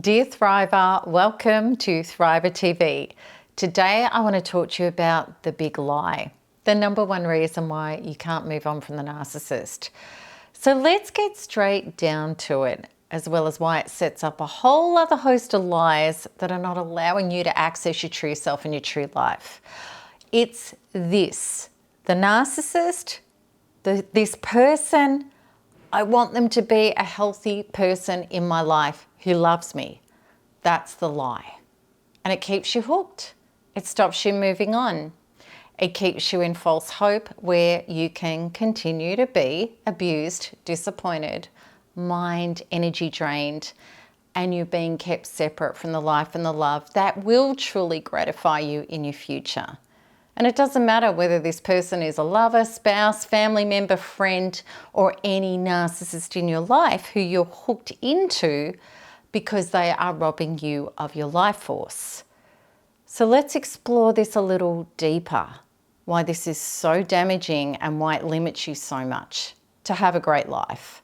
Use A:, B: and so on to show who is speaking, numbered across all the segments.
A: Dear Thriver, welcome to Thriver TV. Today I want to talk to you about the big lie, the number one reason why you can't move on from the narcissist. So let's get straight down to it, as well as why it sets up a whole other host of lies that are not allowing you to access your true self and your true life. It's this: the narcissist, this person, I want them to be a healthy person in my life who loves me. That's the lie. And it keeps you hooked. It stops you moving on. It keeps you in false hope where you can continue to be abused, disappointed, mind, energy drained, and you're being kept separate from the life and the love that will truly gratify you in your future. And it doesn't matter whether this person is a lover, spouse, family member, friend, or any narcissist in your life who you're hooked into because they are robbing you of your life force. So let's explore this a little deeper, why this is so damaging and why it limits you so much to have a great life.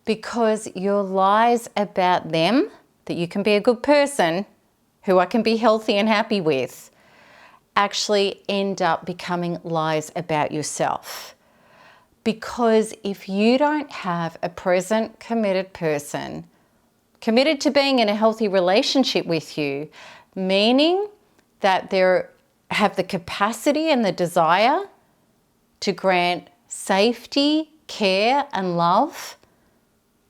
A: Because your lies about them, that you can be a good person, who I can be healthy and happy with, actually end up becoming lies about yourself. Because if you don't have a present, committed person, committed to being in a healthy relationship with you, meaning that they have the capacity and the desire to grant safety, care, and love,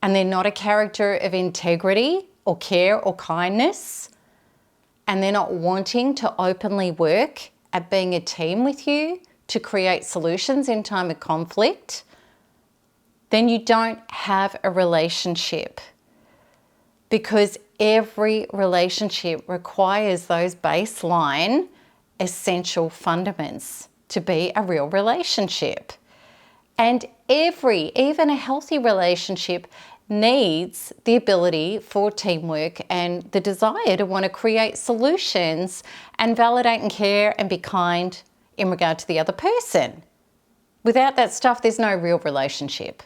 A: and they're not a character of integrity or care or kindness, and they're not wanting to openly work at being a team with you to create solutions in time of conflict, then you don't have a relationship. Because every relationship requires those baseline essential fundamentals to be a real relationship. And even a healthy relationship needs the ability for teamwork and the desire to want to create solutions and validate and care and be kind in regard to the other person. Without that stuff, there's no real relationship.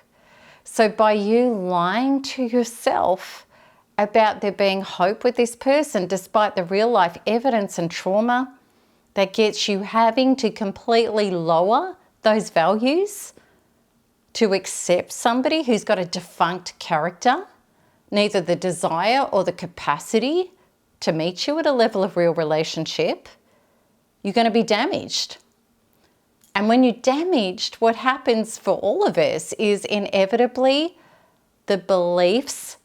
A: So by you lying to yourself about there being hope with this person, despite the real life evidence and trauma that gets you having to completely lower those values to accept somebody who's got a defunct character, neither the desire or the capacity to meet you at a level of real relationship, you're going to be damaged. And when you're damaged, what happens for all of us is inevitably the beliefs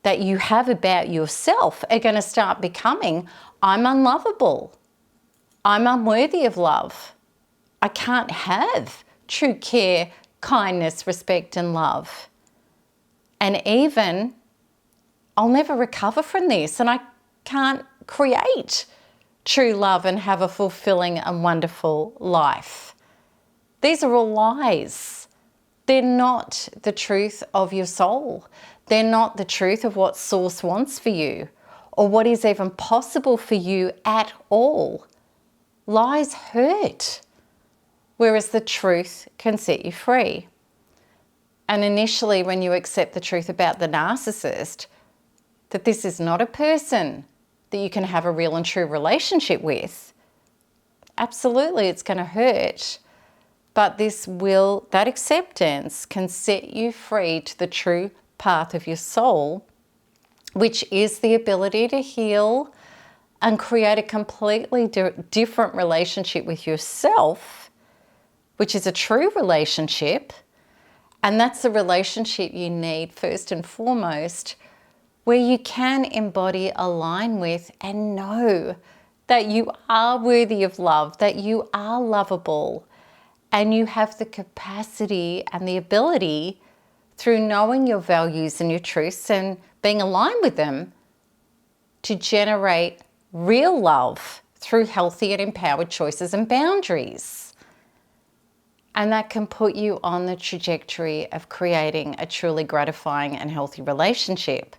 A: that you have about yourself are going to start becoming, I'm unlovable. I'm unworthy of love. I can't have true care, kindness, respect, and love. And even, I'll never recover from this, and I can't create true love and have a fulfilling and wonderful life. These are all lies. They're not the truth of your soul. They're not the truth of what Source wants for you or what is even possible for you at all. Lies hurt, whereas the truth can set you free. And initially, when you accept the truth about the narcissist, that this is not a person that you can have a real and true relationship with, absolutely it's going to hurt. But that acceptance can set you free to the true path of your soul, which is the ability to heal and create a completely different relationship with yourself, which is a true relationship. And that's the relationship you need first and foremost, where you can embody, align with, and know that you are worthy of love, that you are lovable, and you have the capacity and the ability through knowing your values and your truths and being aligned with them to generate real love through healthy and empowered choices and boundaries. And that can put you on the trajectory of creating a truly gratifying and healthy relationship,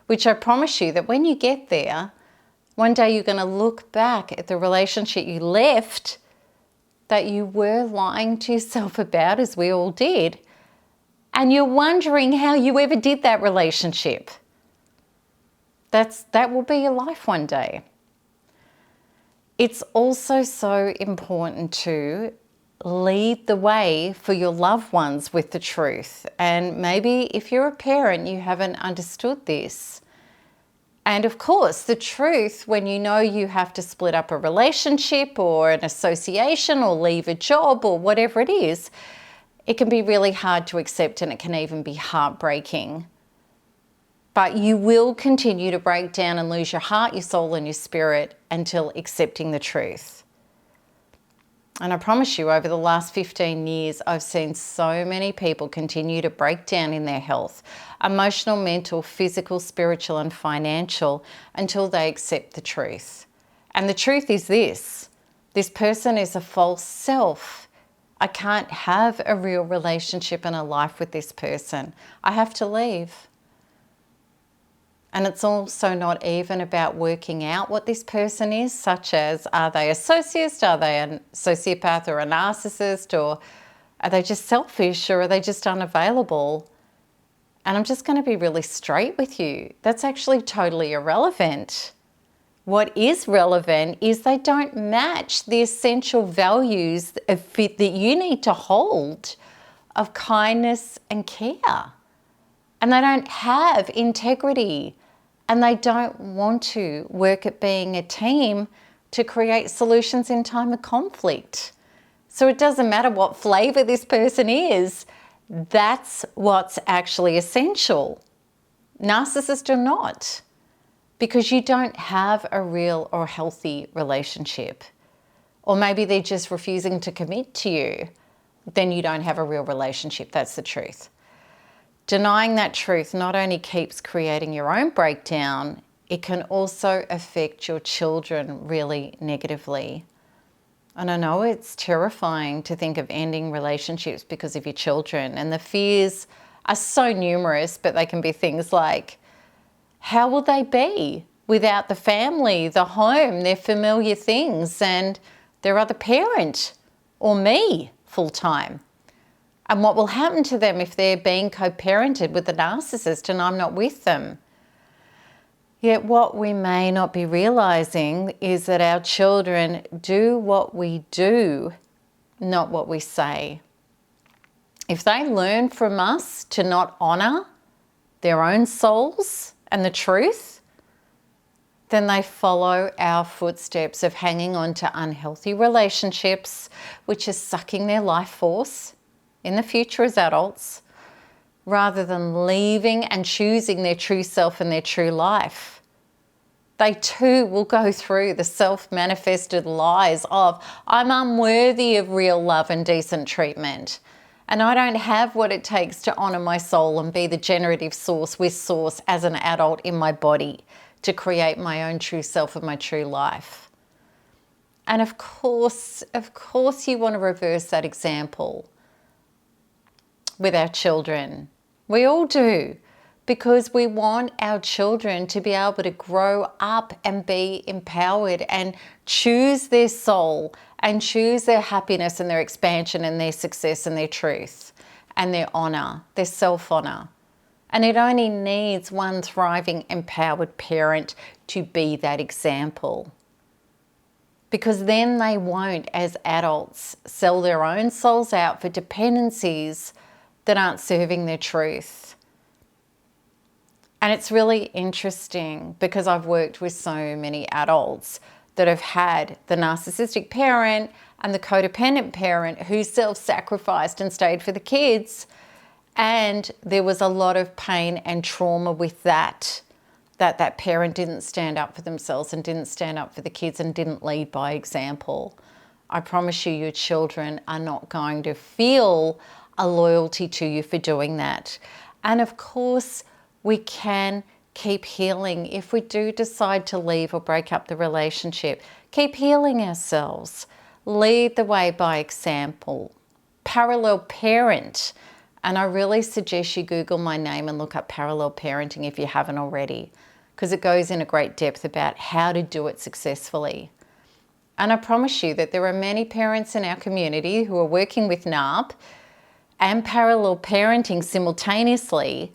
A: which I promise you that when you get there, one day you're going to look back at the relationship you left that you were lying to yourself about, as we all did, and you're wondering how you ever did that relationship. That will be your life one day. It's also so important to lead the way for your loved ones with the truth. And maybe if you're a parent, you haven't understood this. And of course, the truth, when you know you have to split up a relationship or an association or leave a job or whatever it is, it can be really hard to accept, and it can even be heartbreaking. But you will continue to break down and lose your heart, your soul, and your spirit until accepting the truth. And I promise you, over the last 15 years, I've seen so many people continue to break down in their health, emotional, mental, physical, spiritual, and financial, until they accept the truth. And the truth is this person is a false self. I can't have a real relationship and a life with this person. I have to leave. And it's also not even about working out what this person is, such as, are they a sociopath, are they a sociopath or a narcissist, or are they just selfish, or are they just unavailable? And I'm just going to be really straight with you. That's actually totally irrelevant. What is relevant is they don't match the essential values that you need to hold of kindness and care. And they don't have integrity, and they don't want to work at being a team to create solutions in time of conflict. So it doesn't matter what flavor this person is, that's what's actually essential, narcissist or not, because you don't have a real or healthy relationship. Or maybe they're just refusing to commit to you. Then you don't have a real relationship. That's the truth. Denying that truth not only keeps creating your own breakdown, it can also affect your children really negatively. And I know it's terrifying to think of ending relationships because of your children, and the fears are so numerous, but they can be things like, how will they be without the family, the home, their familiar things, and their other parent, or me full-time? And what will happen to them if they're being co-parented with a narcissist and I'm not with them? Yet what we may not be realizing is that our children do what we do, not what we say. If they learn from us to not honor their own souls and the truth, then they follow our footsteps of hanging on to unhealthy relationships, which is sucking their life force in the future as adults, rather than leaving and choosing their true self and their true life. They too will go through the self-manifested lies of, I'm unworthy of real love and decent treatment, and I don't have what it takes to honor my soul and be the generative source with source as an adult in my body to create my own true self and my true life. And of course you want to reverse that example with our children. We all do, because we want our children to be able to grow up and be empowered and choose their soul and choose their happiness and their expansion and their success and their truth and their honor, their self-honor. And it only needs one thriving, empowered parent to be that example. Because then they won't, as adults, sell their own souls out for dependencies that aren't serving their truth. And it's really interesting because I've worked with so many adults that have had the narcissistic parent and the codependent parent who self-sacrificed and stayed for the kids. And there was a lot of pain and trauma with that parent didn't stand up for themselves and didn't stand up for the kids and didn't lead by example. I promise you, your children are not going to feel a loyalty to you for doing that. And of course, we can keep healing if we do decide to leave or break up the relationship. Keep healing ourselves. Lead the way by example. Parallel parent. And I really suggest you Google my name and look up parallel parenting if you haven't already, because it goes in a great depth about how to do it successfully. And I promise you that there are many parents in our community who are working with NARP and parallel parenting simultaneously,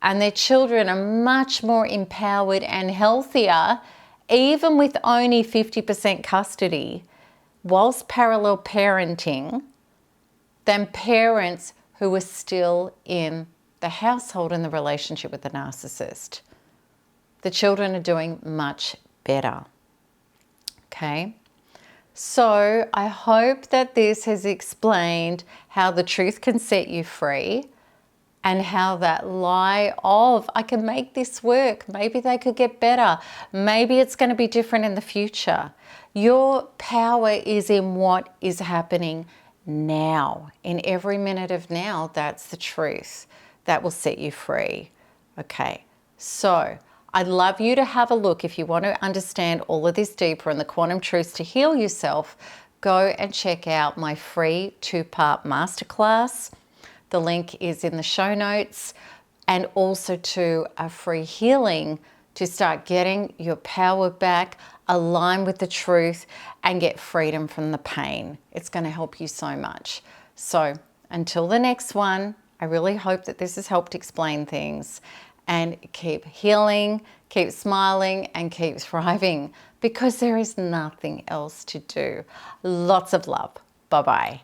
A: and their children are much more empowered and healthier, even with only 50% custody, whilst parallel parenting, than parents who are still in the household in the relationship with the narcissist. The children are doing much better. Okay? So I hope that this has explained how the truth can set you free, and how that lie of, I can make this work, maybe they could get better, maybe it's going to be different in the future. Your power is in what is happening now. In every minute of now, that's the truth. That will set you free. Okay, so I'd love you to have a look. If you want to understand all of this deeper and the quantum truths to heal yourself, go and check out my free 2-part masterclass. The link is in the show notes, and also to a free healing to start getting your power back, align with the truth, and get freedom from the pain. It's going to help you so much. So until the next one, I really hope that this has helped explain things, and keep healing, keep smiling, and keep thriving, because there is nothing else to do. Lots of love. Bye-bye.